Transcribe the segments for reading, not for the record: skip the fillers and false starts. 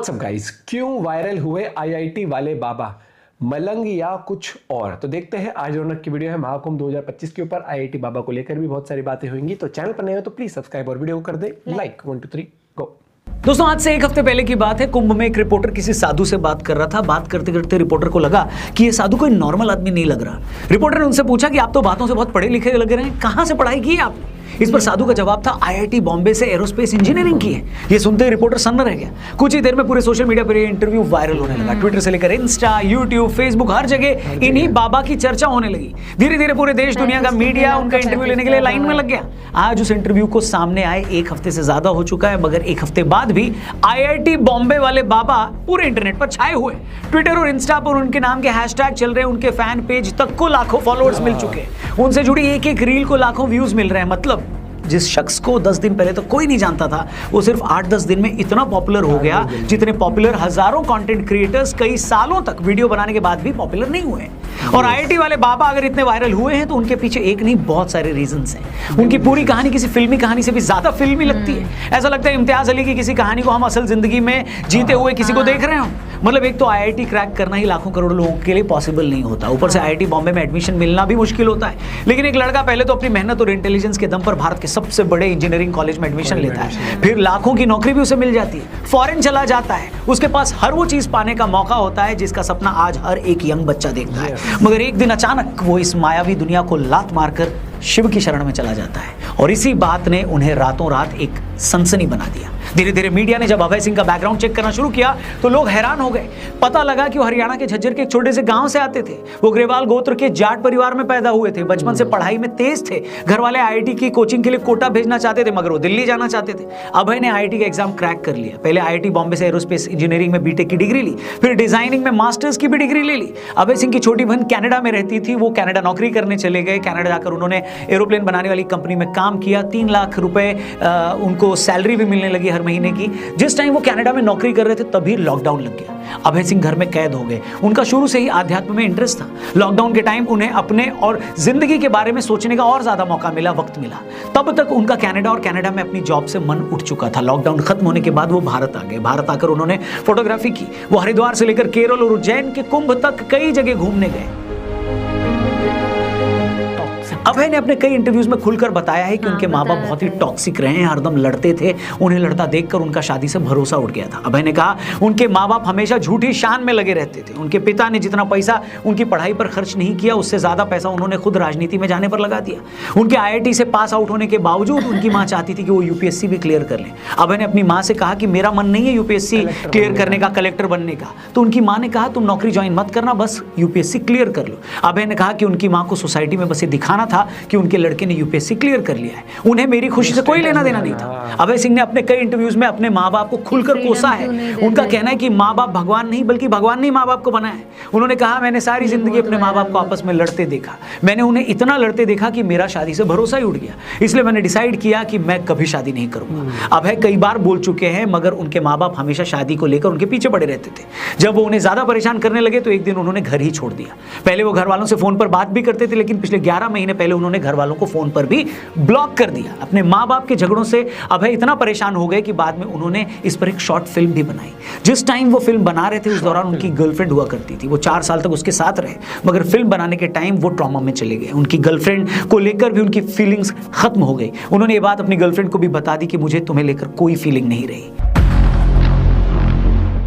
WhatsApp guys, क्यों viral हुए IIT वाले बाबा, मलंग या कुछ और? तो देखते हैं। आज रौनक की वीडियो है महाकुंभ 2025 के ऊपर। आईआईटी बाबा को लेकर भी बहुत सारी बातें होंगी, तो चैनल पर नए हो तो प्लीज सब्सक्राइब और वीडियो को कर दे लाइक। 1 2 3 गो। दोस्तों, आज से एक हफ्ते पहले की बात है। कुंभ में एक रिपोर्टर किसी साधु से बात कर रहा था। बात करते करते रिपोर्टर को लगा कि ये साधु कोई नॉर्मल आदमी नहीं लग रहा। रिपोर्टर ने उनसे पूछा कि आप तो बातों से बहुत पढ़े लिखे लग रहे हैं, कहां से पढ़ाई की है आपने? इस पर साधु का जवाब था, आईआईटी बॉम्बे से एरोस्पेस इंजीनियरिंग की है। ये सुनते ही रिपोर्टर सन्न रह गया। कुछ ही देर में पूरे सोशल मीडिया पर ये इंटरव्यू वायरल होने लगा। ट्विटर से लेकर इंस्टा, यूट्यूब, फेसबुक, हर जगह इन्हीं बाबा की चर्चा होने लगी। धीरे धीरे पूरे देश दुनिया का मीडिया उनका इंटरव्यू लेने के लिए लाइन में लग गया। आज उस इंटरव्यू को सामने आए 1 हफ्ते से ज्यादा हो चुका है, मगर 1 हफ्ते बाद भी आईआईटी बॉम्बे वाले बाबा पूरे इंटरनेट पर छाए हुए। ट्विटर और इंस्टा पर उनके नाम के हैशटैग चल रहे हैं। उनके फैन पेज तक को लाखों फॉलोअर्स मिल चुके हैं। उनसे जुड़ी एक एक रील को लाखों व्यूज मिल रहे हैं। मतलब जिस शख्स को 10 दिन पहले तो कोई नहीं जानता था, वो सिर्फ 8-10 दिन में इतना पॉपुलर हो गया जितने पॉपुलर हजारों कंटेंट क्रिएटर्स कई सालों तक वीडियो बनाने के बाद भी पॉपुलर नहीं हुए। और आईआईटी वाले बाबा अगर इतने वायरल हुए हैं तो उनके पीछे एक नहीं बहुत सारे रीजंस हैं। उनकी पूरी कहानी किसी फिल्मी कहानी से भी ज्यादा फिल्मी लगती है। ऐसा लगता है इम्तियाज अली की किसी कहानी को हम असल जिंदगी में जीते हुए किसी को देख रहे हो। मतलब एक तो आईआईटी क्रैक करना ही लाखों करोड़ों लोगों के लिए पॉसिबल नहीं होता, ऊपर से आईआईटी बॉम्बे में एडमिशन मिलना भी मुश्किल होता है। लेकिन एक लड़का पहले तो अपनी मेहनत और इंटेलिजेंस के दम पर भारत के सबसे बड़े इंजीनियरिंग कॉलेज में एडमिशन लेता है, फिर लाखों की नौकरी भी उसे मिल जाती है, फॉरेन चला जाता है, उसके पास हर वो चीज पाने का मौका होता है जिसका सपना आज हर एक यंग बच्चा देखता है। मगर एक दिन अचानक वो इस मायावी दुनिया को लात मारकर शिव की शरण में चला जाता है। और इसी बात ने उन्हें रातों रात एक सनसनी बना दिया। धीरे धीरे मीडिया ने जब अभय सिंह का बैकग्राउंड चेक करना शुरू किया तो लोग हैरान हो गए। पता लगा कि वो हरियाणा के झज्जर के एक छोटे से गांव से आते थे। वो ग्रेवाल गोत्र के जाट परिवार में पैदा हुए थे। बचपन से पढ़ाई में तेज थे। घर वाले आईआईटी की कोचिंग के लिए कोटा भेजना चाहते थे, मगर वो दिल्ली जाना चाहते थे। अभय ने आईआईटी का एग्जाम क्रैक कर लिया। पहले आईआईटी बॉम्बे से एरोस्पेस इंजीनियरिंग में बीटेक की डिग्री ली, फिर डिजाइनिंग में मास्टर्स की भी डिग्री ले ली। अभय सिंह की छोटी बहन कनाडा में रहती थी। वो कनाडा नौकरी करने चले गए। कनाडा जाकर उन्होंने एरोप्लेन बनाने वाली कंपनी में काम किया। 3 लाख रुपए उनको सैलरी भी मिलने लगी हर महीने की। जिस टाइम वो कनाडा में नौकरी कर रहे थे तभी लॉकडाउन लग गया। अभय सिंह घर में कैद हो गए। उनका शुरू से ही आध्यात्म में इंटरेस्ट था। लॉकडाउन के टाइम उन्हें अपने और जिंदगी के बारे में सोचने का और ज्यादा मौका मिला, वक्त मिला। तब तक उनका कनाडा और कनाडा में अपनी जॉब से मन उठ चुका था। लॉकडाउन खत्म होने के बाद वो भारत आ गए। भारत आकर उन्होंने फोटोग्राफी की। वो हरिद्वार से लेकर केरल और उज्जैन के कुंभ तक कई जगह घूमने गए। अभय ने अपने कई इंटरव्यूज में खुलकर बताया है कि उनके माँ बाप बहुत ही टॉक्सिक रहे हैं, हरदम लड़ते थे। उन्हें लड़ता देखकर उनका शादी से भरोसा उठ गया था। अभय ने कहा उनके माँ बाप हमेशा झूठी शान में लगे रहते थे। उनके पिता ने जितना पैसा उनकी पढ़ाई पर खर्च नहीं किया, उससे ज्यादा पैसा उन्होंने खुद राजनीति में जाने पर लगा दिया। उनके आईआईटी से पास आउट होने के बावजूद उनकी माँ चाहती थी कि वो यूपीएससी भी क्लियर कर ले। अभय ने अपनी माँ से कहा कि मेरा मन नहीं है यूपीएससी क्लियर करने का, कलेक्टर बनने का। तो उनकी माँ ने कहा तुम नौकरी ज्वाइन मत करना, बस यूपीएससी क्लियर कर लो। अभय ने कहा कि उनकी माँ को सोसाइटी में बस ये दिखाना था कि उनके लड़के ने यूपीएससी क्लियर कर लिया है। उन्हें मेरी खुशी से कोई लेना देना नहीं था। अभय सिंह ने अपने कई इंटरव्यूज में अपने माँ बाप को खुलकर कोसा है। उनका कहना है कि माँ बाप भगवान नहीं बल्कि भगवान ने माँ बाप को बनाया है। उन्होंने कहा मैंने सारी जिंदगी अपने माँ बाप को आपस में लड़ते देखा। मैंने उन्हें इतना लड़ते देखा कि मेरा शादी से भरोसा ही उठ गया। इसलिए मैंने डिसाइड किया कि मैं कभी शादी नहीं करूंगा। अभय कई बार बोल चुके हैं, मगर उनके माँ बाप हमेशा शादी को लेकर उनके पीछे पड़े रहते थे। जब वो उन्हें ज्यादा परेशान करने लगे तो एक दिन उन्होंने घर ही छोड़ दिया। पहले वो घर वालों से फोन पर बात भी करते थे, लेकिन पिछले 11 महीने पहले उन्होंने घर वालों को फोन पर भी ब्लॉक कर दिया। अपने माँ बाप के झगड़ों से अभय इतना परेशान हो गए कि बाद में उन्होंने इस पर एक शॉर्ट फिल्म भी बनाई। जिस टाइम वो फिल्म बना रहे थे उस दौरान उनकी गर्लफ्रेंड हुआ करती थी। वो 4 साल तक उसके साथ रहे, मगर फिल्म बनाने के टाइम वो ट्रॉमा में चले गए। उनकी गर्लफ्रेंड को लेकर भी उनकी फीलिंग्स खत्म हो गई। उन्होंने ये बात अपनी गर्लफ्रेंड को भी बता दी कि मुझे तुम्हें लेकर कोई फीलिंग नहीं रही।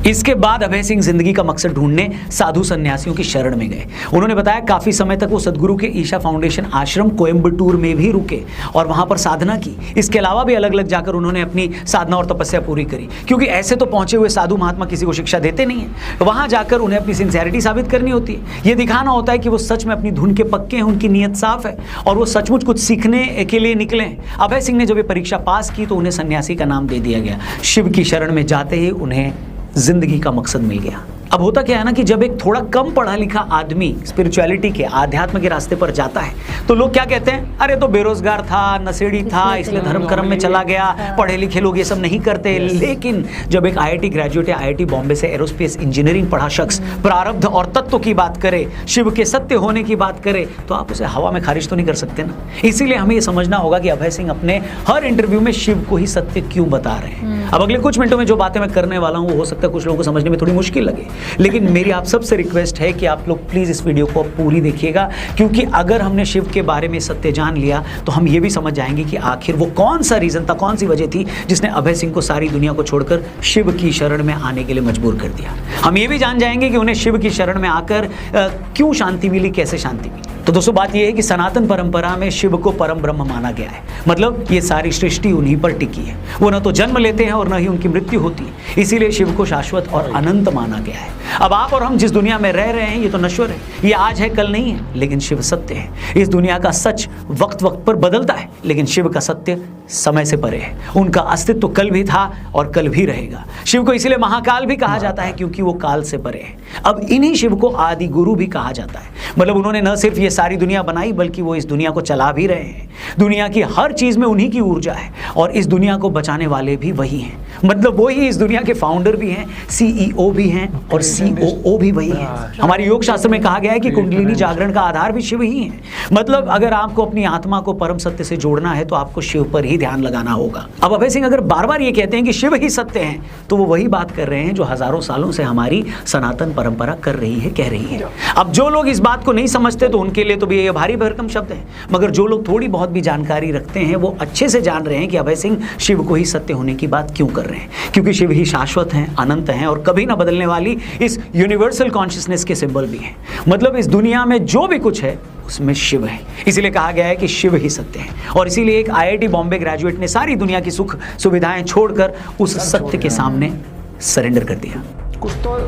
इसके बाद अभय सिंह जिंदगी का मकसद ढूंढने साधु सन्यासियों की शरण में गए। उन्होंने बताया काफी समय तक वो सदगुरु के ईशा फाउंडेशन आश्रम कोयम्बटूर में भी रुके और वहां पर साधना की। इसके अलावा भी अलग अलग जाकर उन्होंने अपनी साधना और तपस्या पूरी करी, क्योंकि ऐसे तो पहुंचे हुए साधु महात्मा किसी को शिक्षा देते नहीं है। वहां जाकर उन्हें अपनी सिंसियरिटी साबित करनी होती है। ये दिखाना होता है कि वो सच में अपनी धुन के पक्के हैं, उनकी नीयत साफ है और वो सचमुच कुछ सीखने के लिए निकले हैं। अभय सिंह ने जब ये परीक्षा पास की तो उन्हें सन्यासी का नाम दे दिया गया। शिव की शरण में जाते ही उन्हें जिंदगी का मकसद मिल गया। अब होता क्या है ना कि जब एक थोड़ा कम पढ़ा लिखा आदमी स्पिरिचुअलिटी के, आध्यात्म के रास्ते पर जाता है तो लोग क्या कहते हैं, अरे तो बेरोजगार था, नशेड़ी था, इसलिए धर्म कर्म में चला गया, पढ़े लिखे लोग ये सब नहीं करते। लेकिन जब एक आईआईटी ग्रेजुएट या आईआईटी बॉम्बे से एरोस्पेस इंजीनियरिंग पढ़ा शख्स प्रारब्ध और तत्व की बात करे, शिव के सत्य होने की बात करे, तो आप उसे हवा में खारिज तो नहीं कर सकते ना। इसीलिए हमें ये समझना होगा कि अभय सिंह अपने हर इंटरव्यू में शिव को ही सत्य क्यों बता रहे हैं। अब अगले कुछ मिनटों में जो बातें मैं करने वाला हूं वो हो सकता है कुछ लोगों को समझने में थोड़ी मुश्किल लगे, लेकिन मेरी आप सबसे रिक्वेस्ट है कि आप लोग प्लीज इस वीडियो को पूरी देखिएगा, क्योंकि अगर हमने शिव के बारे में सत्य जान लिया तो हम ये भी समझ जाएंगे कि आखिर वो कौन सा रीजन था, कौन सी वजह थी जिसने अभय सिंह को सारी दुनिया को छोड़कर शिव की शरण में आने के लिए मजबूर कर दिया। हम ये भी जान जाएंगे कि उन्हें शिव की शरण में आकर क्यों शांति मिली, कैसे शांति मिली। तो दोस्तों बात यह है कि सनातन परंपरा में शिव को परम ब्रह्म माना गया है, मतलब ये सारी सृष्टि उन्हीं पर टिकी है। वो न तो जन्म लेते हैं और न ही उनकी मृत्यु होती है, इसीलिए शिव को शाश्वत और अनंत माना गया है। अब आप और हम जिस दुनिया में रह रहे हैं ये तो नश्वर है, ये आज है कल नहीं है, लेकिन शिव सत्य है। इस दुनिया का सच वक्त वक्त पर बदलता है, लेकिन शिव का सत्य समय से परे है। उनका अस्तित्व तो कल भी था और कल भी रहेगा। शिव को इसीलिए महाकाल भी कहा जाता है क्योंकि वो काल से परे है। अब इन्हीं शिव को आदि गुरु भी कहा जाता है, मतलब उन्होंने न सिर्फ ये सारी दुनिया बनाई बल्कि वो इस दुनिया को चला भी रहे हैं। दुनिया की हर चीज में उन्हीं की ऊर्जा है और इस दुनिया को बचाने वाले भी वही हैं, मतलब वही इस दुनिया के फाउंडर भी हैं, सीईओ भी हैं और सीओओ भी वही हैं। हमारे योग शास्त्र में कहा गया है कि कुंडलिनी जागरण का आधार भी शिव ही है। मतलब अगर आपको अपनी आत्मा को परम सत्य से जोड़ना है तो आपको शिव पर ही ध्यान लगाना होगा। अब अभय सिंह अगर बार बार ये कहते हैं कि शिव ही सत्य है तो वो वही बात कर रहे हैं जो हजारों सालों से हमारी सनातन परंपरा कर रही है, कह रही है। अब जो लोग इस बात को नहीं समझते तो उनके लिए तो भी ये भारी भरकम शब्द है, मगर जो लोग थोड़ी बहुत भी जानकारी रखते हैं वो अच्छे से जान रहे हैं कि अभय सिंह शिव को ही सत्य होने की बात क्यों कर रहे हैं, क्योंकि शिव ही शाश्वत हैं, अनंत हैं और कभी ना बदलने वाली इस यूनिवर्सल कॉन्शियसनेस के सिंबल भी हैं। मतलब इस दुनिया में जो भी कुछ है उसमें शिव है, इसीलिए कहा गया है कि शिव ही सत्य है। और इसीलिए एक आईआईटी बॉम्बे ग्रेजुएट ने सारी दुनिया की सुख सुविधाएं छोड़कर उस सत्य के सामने सरेंडर कर दिया। कुछ तो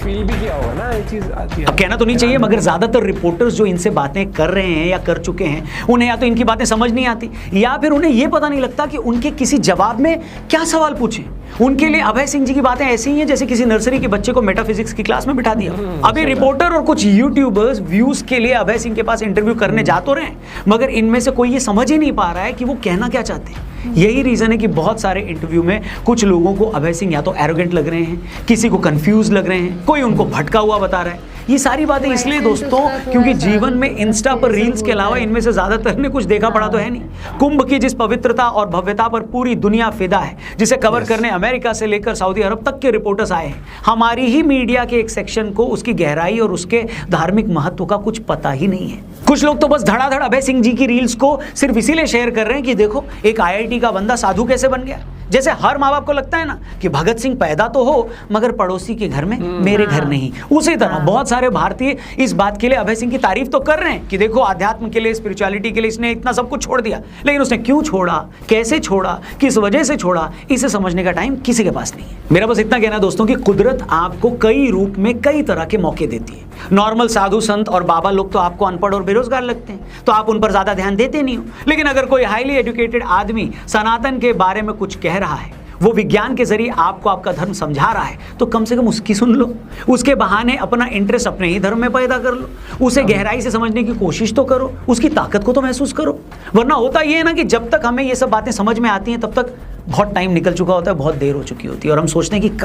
फील भी किया होगा ना ये चीज आती है। अब कहना तो नहीं चाहिए, मगर ज्यादातर रिपोर्टर्स जो इनसे बातें कर रहे हैं या कर चुके हैं उन्हें या तो इनकी बातें समझ नहीं आती या फिर उन्हें यह पता नहीं लगता कि उनके किसी जवाब में क्या सवाल पूछें। उनके लिए अभय सिंह जी की बातें ऐसी ही हैं जैसे किसी नर्सरी के बच्चे को मेटाफिजिक्स की क्लास में बिठा दिया। अभी रिपोर्टर और कुछ यूट्यूबर्स व्यूज के लिए अभय सिंह के पास इंटरव्यू करने जा तो रहे हैं, मगर इनमें से कोई ये समझ ही नहीं पा रहा है कि वो कहना क्या चाहते हैं। यही रीजन है कि बहुत सारे इंटरव्यू में कुछ लोगों को अभय सिंह या तो एरोगेंट लग रहे हैं, किसी को कंफ्यूज लग रहे हैं, कोई उनको भटका हुआ बता रहा है। ये सारी बातें इसलिए दोस्तों क्योंकि जीवन में इंस्टा पर रील्स के अलावा इनमें से ज्यादातर ने कुछ देखा पड़ा तो है नहीं। कुंभ की जिस पवित्रता और भव्यता पर पूरी दुनिया फिदा है, जिसे कवर करने अमेरिका से लेकर सऊदी अरब तक के रिपोर्टर्स आए हैं, हमारी ही मीडिया के एक सेक्शन को उसकी गहराई और उसके धार्मिक महत्व का कुछ पता ही नहीं है। कुछ लोग तो बस धड़ाधड़ अभय सिंह जी की रील्स को सिर्फ इसीलिए शेयर कर रहे हैं कि देखो एक आईआईटी का बंदा साधु कैसे बन गया। जैसे हर माँ बाप को लगता है ना कि भगत सिंह पैदा तो हो मगर पड़ोसी के घर में, मेरे घर नहीं। उसी तरह बहुत सारे भारतीय इस बात के लिए अभय सिंह की तारीफ तो कर रहे हैं कि देखो आध्यात्म के लिए, स्पिरिचुअलिटी के लिए इसने इतना सब कुछ छोड़ दिया, लेकिन उसने क्यों छोड़ा, कैसे छोड़ा, किस वजह से छोड़ा, इसे समझने का टाइम किसी के पास नहीं है। मेरा बस इतना कहना है दोस्तों कि कुदरत आपको कई रूप में कई तरह के मौके देती है। नॉर्मल साधु संत और बाबा लोग तो आपको अनपढ़ और बेरोजगार लगते हैं तो आप उन पर ज्यादा ध्यान देते नहीं हो, लेकिन अगर कोई हाईली एजुकेटेड आदमी सनातन के बारे में कुछ कह रहा है, वो विज्ञान के जरिए आपको आपका धर्म समझा रहा है, तो कम से कम उसकी सुन लो, उसके बहाने अपना इंटरेस्ट अपने ही धर्म में पैदा कर लो, उसे गहराई से समझने की कोशिश तो करो, उसकी ताकत को तो महसूस करो। वरना होता ये है ना कि जब तक हमें ये सब बातें समझ में आती हैं तब तक बहुत टाइम निकल चुका होता है, बहुत देर हो चुकी होती है और हम सोचते हैं कि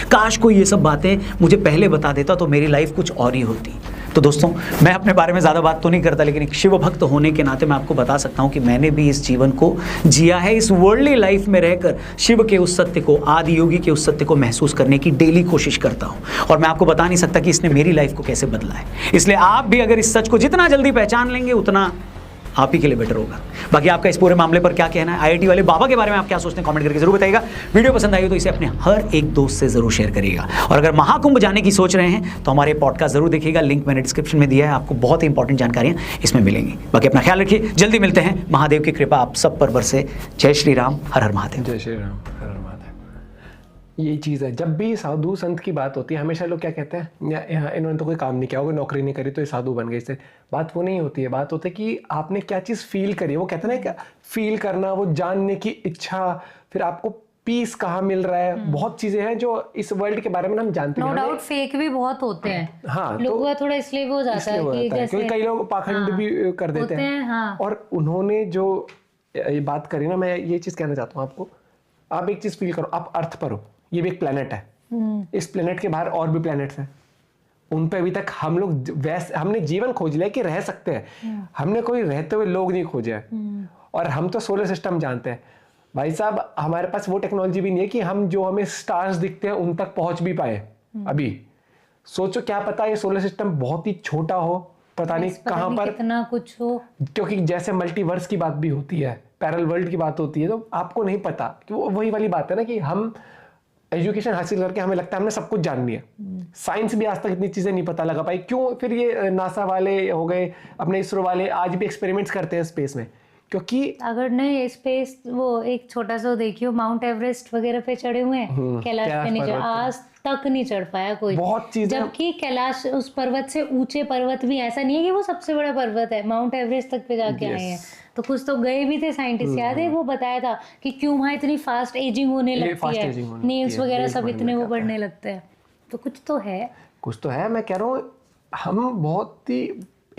काश कोई ये सब बातें मुझे पहले बता देता तो मेरी लाइफ कुछ और ही होती। तो दोस्तों मैं अपने बारे में ज़्यादा बात तो नहीं करता, लेकिन एक शिव भक्त होने के नाते मैं आपको बता सकता हूँ कि मैंने भी इस जीवन को जिया है, इस वर्ल्डली लाइफ में रहकर शिव के उस सत्य को, आदि योगी के उस सत्य को महसूस करने की डेली कोशिश करता हूँ और मैं आपको बता नहीं सकता कि इसने मेरी लाइफ को कैसे बदला है। इसलिए आप भी अगर इस सच को जितना जल्दी पहचान लेंगे उतना आप ही के लिए बेटर होगा। बाकी आपका इस पूरे मामले पर क्या कहना है, आईआईटी वाले बाबा के बारे में आप क्या सोचते हैं, कमेंट करके जरूर बताइएगा। वीडियो पसंद आई हो तो इसे अपने हर एक दोस्त से जरूर शेयर करिएगा और अगर महाकुंभ जाने की सोच रहे हैं तो हमारे पॉडकास्ट जरूर देखिएगा, लिंक मैंने डिस्क्रिप्शन में दिया है, आपको बहुत ही इंपॉर्टेंट जानकारियां इसमें मिलेंगी। बाकी अपना ख्याल रखिए, जल्दी मिलते हैं, महादेव की कृपा आप सब पर बरसे। जय श्री राम, हर हर महादेव। जय श्री राम, हर हर महादेव। ये चीज़ है, जब भी साधु संत की बात होती है हमेशा लोग क्या कहते हैं, या इन्होंने तो कोई काम नहीं किया होगा, नौकरी नहीं करी तो ये साधु बन गए। इससे बात वो नहीं होती है, बात होती है कि आपने क्या चीज़ फील करी। वो कहते हैं ना कि फील करना, वो जानने की इच्छा, फिर आपको पीस कहाँ मिल रहा है, बहुत चीजें हैं जो इस वर्ल्ड के बारे में हम जानते नो नहीं। डाउट फेक भी बहुत होते हैं। हाँ, लोगों तो का थोड़ा इसलिए वो हो जाता इसलिए है हो कि जाता है, जैसे क्योंकि कई लोग पाखंड भी कर देते होते हैं, हाँ। और उन्होंने जो ये बात करी ना, मैं ये चीज कहना चाहता हूँ आपको। आप एक चीज फील करो, आप अर्थ पर हो, ये भी एक प्लेनेट है, इस प्लेनेट के बाहर और भी प्लेनेट्स हैं, उन पे अभी तक हम लोग वैसे हमने जीवन खोज लिया कि रह सकते हैं, हमने कोई रहते हुए लोग नहीं खोजे हैं। और हम तो सोलर सिस्टम जानते हैं भाई साहब, हमारे पास वो टेक्नोलॉजी भी नहीं है कि हम जो हमें स्टार्स दिखते हैं उन तक पहुंच भी पाए अभी। सोचो, क्या पता ये सोलर सिस्टम बहुत ही छोटा हो, पता नहीं कहां पर, कितना कुछ हो। क्योंकि जैसे मल्टीवर्स की बात भी होती है, पैरेलल वर्ल्ड की बात होती है, तो आपको नहीं पता कि वही वाली बात है ना कि हम एजुकेशन हासिल करके हमें लगता है हमने सब कुछ जान लिया, साइंस भी आज तक इतनी चीजें नहीं पता लगा पाई। क्यों फिर ये नासा वाले हो गए, अपने इसरो वाले आज भी एक्सपेरिमेंट्स करते हैं स्पेस में, क्योंकि अगर नहीं स्पेस, वो एक छोटा सा देखियो, माउंट एवरेस्ट वगैरह पे चढ़े हुए हैं, कैलाश पे नहीं चढ़, आज तक नहीं चढ़ पाया कोई। बहुत चीजें, जबकि कैलाश उस पर्वत से ऊंचे पर्वत भी, ऐसा नहीं है कि वो सबसे बड़ा पर्वत है, माउंट एवरेस्ट तक पे जाके आए हैं। तो कुछ तो गए भी थे साइंटिस्ट, याद है वो बताया था कि क्यों वहाँ इतनी फास्ट एजिंग होने लगती है, नेल्स वगैरह सब इतने वो बढ़ने लगते हैं। तो कुछ तो है, कुछ तो है। मैं कह रहा हूँ हम बहुत ही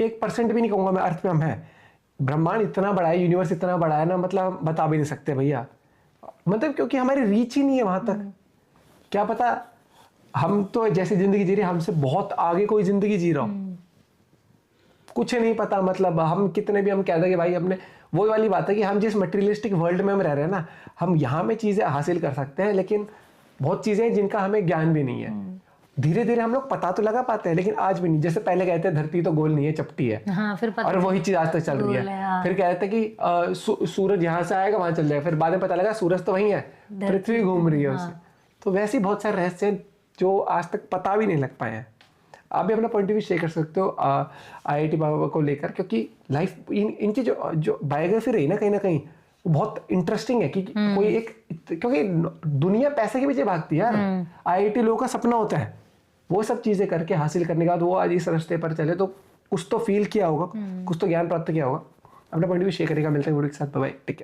1% भी नहीं कहूंगा मैं अर्थ पे हम है। ब्रह्मांड इतना बड़ा है, यूनिवर्स इतना बड़ा है ना, मतलब बता भी नहीं सकते भैया, मतलब क्योंकि हमारी रीच ही नहीं है वहां तक। क्या पता हम तो जैसी जिंदगी जी रहे हैं हमसे बहुत आगे कोई जिंदगी जी रहा हो, कुछ नहीं पता। मतलब हम कितने भी हम कह दें कि भाई हमने, वो वाली बात है कि हम जिस मटेरियलिस्टिक वर्ल्ड में हम रह रहे हैं ना, हम यहाँ में चीजें हासिल कर सकते हैं, लेकिन बहुत चीजें हैं जिनका हमें ज्ञान भी नहीं है। धीरे धीरे हम लोग पता तो लगा पाते हैं, लेकिन आज भी नहीं। जैसे पहले कहते हैं धरती तो गोल नहीं है, चपटी है, हाँ, फिर पता और वही चीज आज तक चल रही है। हाँ। फिर कहते हैं कि सूरज यहाँ से आएगा वहां चल जाएगा, फिर बाद में पता लगा सूरज तो वही है, पृथ्वी घूम रही है उससे। तो वैसे ही बहुत सारे रहस्य हैं जो आज तक पता भी नहीं लग पाए हैं। आप भी अपना पॉइंट ऑफ व्यू शेयर कर सकते हो IIT बाबा को लेकर, क्योंकि लाइफ इनकी जो बायोग्राफी रही ना कहीं वो बहुत इंटरेस्टिंग है कि कोई एक, क्योंकि दुनिया पैसे के पीछे भागती है यार, IIT लोगों का सपना होता है वो सब चीजें करके हासिल करने के बाद वो आज इस रास्ते पर चले, तो कुछ तो फील किया होगा, कुछ तो ज्ञान प्राप्त किया होगा। अपना पॉइंट ऑफ व्यू शेयर करेगा। मिलते हैं वीडियो के साथ, बाय बाय, टेक केयर।